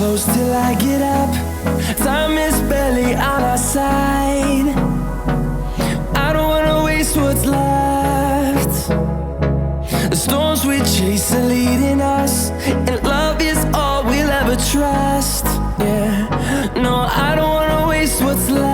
close till I get up. Time is barely on our side. I don't wanna waste what's left. The storms we chase are leading us, and love is all we'll ever trust. Yeah, no, I don't wanna waste what's left.